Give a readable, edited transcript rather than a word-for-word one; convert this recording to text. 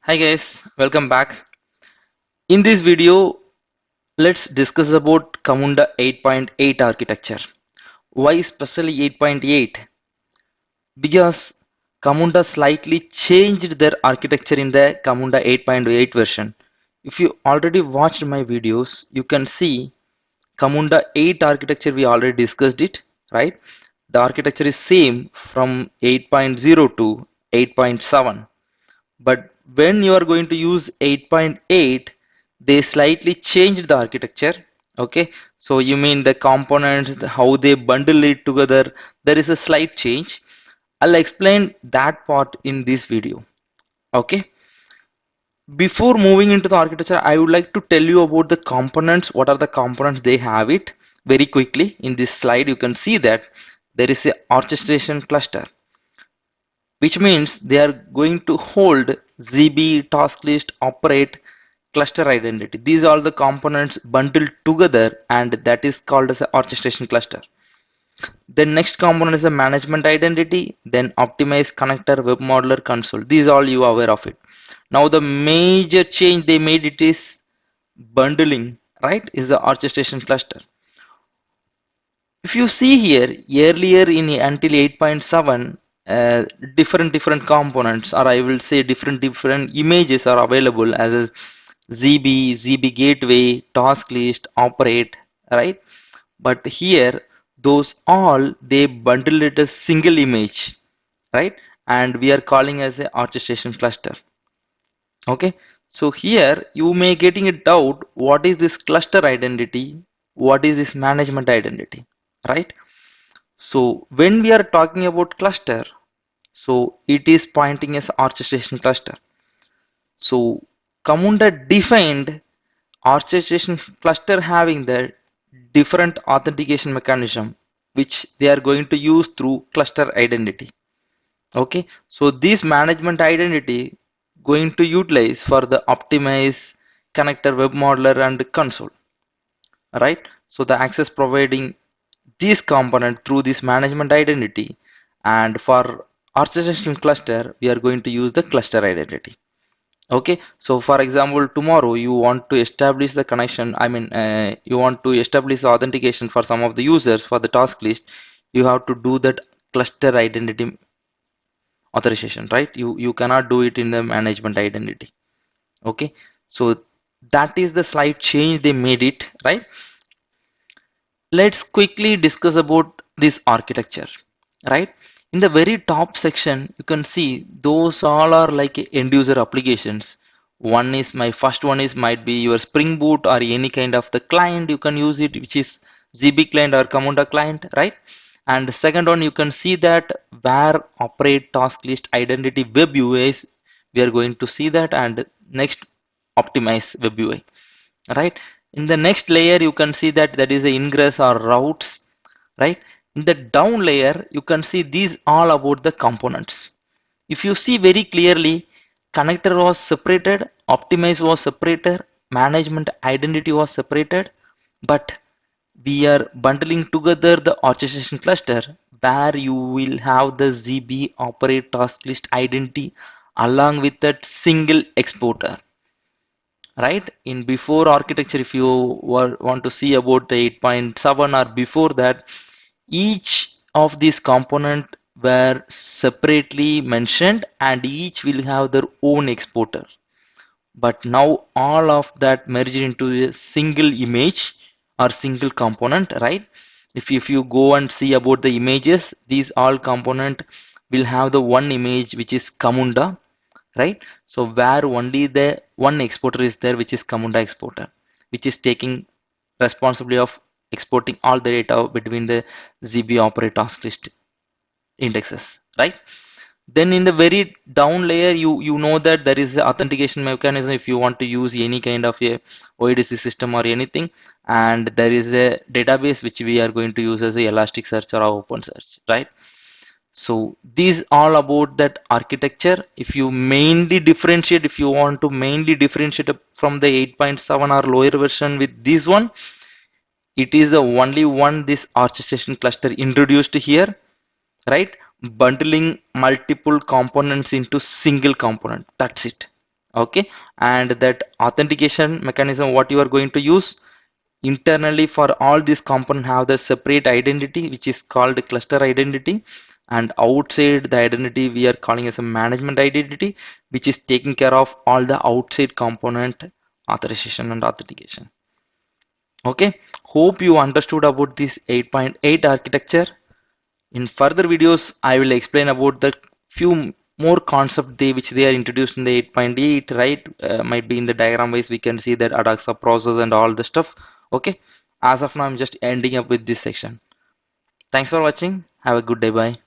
Hi guys, welcome back. In this video, let's discuss about Camunda 8.8 architecture. Why especially 8.8? Because Camunda slightly changed their architecture in the Camunda 8.8 version. If you already watched my videos, you can see Camunda 8 architecture we already discussed it, right? The architecture is same from 8.0 to 8.7. But when you are going to use 8.8, they slightly changed the architecture. Okay, so you mean the components, how they bundle it together, there is a slight change. I'll explain that part in this video. Okay, before moving into the architecture, I would like to tell you about the components. What are the components? They have it very quickly. In this slide you can see that there is a orchestration cluster, which means they are going to hold ZB, task list, operate, cluster identity. These are all the components bundled together, and that is called as an orchestration cluster. The next component is a management identity, then optimize, connector, web modeler, console. These all you are aware of it. Now the major change they made it is bundling, right? Is the orchestration cluster. If you see here, earlier in until 8.7, different components, or I will say different images are available as a ZB gateway, task list, operate, right? But here, those all they bundle it as single image, right? And we are calling as a orchestration cluster. Okay, so here you may getting a doubt, what is this cluster identity? What is this management identity, right? So when we are talking about cluster, so it is pointing as orchestration cluster. So Camunda defined orchestration cluster having the different authentication mechanism which they are going to use through cluster identity. Okay, so this management identity going to utilize for the optimize, connector, web modeler, and console, right? So the access providing this component through this management identity, and for orchestration cluster we are going to use the cluster identity. Okay, so for example, tomorrow you want to establish the connection, you want to establish authentication for some of the users for the task list, you have to do that cluster identity authorization, right? You cannot do it in the management identity. Okay, so that is the slight change they made it, right? Let's quickly discuss about this architecture, right? In the very top section you can see those all are like end user applications. One is my first one is might be your Spring Boot or any kind of the client you can use it, which is ZB client or Camunda client, right? And the second one you can see that where operate task list identity web UIs, we are going to see that, and next optimize web UI, right? In the next layer you can see that there is a ingress or routes, right? In the down layer you can see these all about the components. If you see very clearly, connector was separated, optimize was separated, management identity was separated, but we are bundling together the orchestration cluster where you will have the ZB operate task list identity along with that single exporter, right? In before architecture, if you want to see about the 8.7 or before that, each of these component were separately mentioned and each will have their own exporter. But now all of that merged into a single image or single component, right? If you go and see about the images, these all component will have the one image which is Camunda, right? So where only the one exporter is there, which is Camunda exporter, which is taking responsibility of exporting all the data between the ZB operate task list indexes, right? Then in the very down layer, you know that there is the authentication mechanism if you want to use any kind of a OEDC system or anything, and there is a database which we are going to use as a Elasticsearch or OpenSearch, right? So these all about that architecture. If you mainly differentiate, if you want to mainly differentiate from the 8.7 or lower version with this one, it is the only one this orchestration cluster introduced here, right? Bundling multiple components into single component. That's it, Okay, and that authentication mechanism what you are going to use internally for all these components have the separate identity which is called cluster identity, and outside the identity we are calling as a management identity, which is taking care of all the outside component authorization and authentication. Okay, hope you understood about this 8.8 architecture. In further videos, I will explain about the few more concept which they are introduced in the 8.8, right? Might be in the diagram wise we can see that ADAXA process and all the stuff. Okay. As of now, I'm just ending up with this section. Thanks for watching. Have a good day. Bye.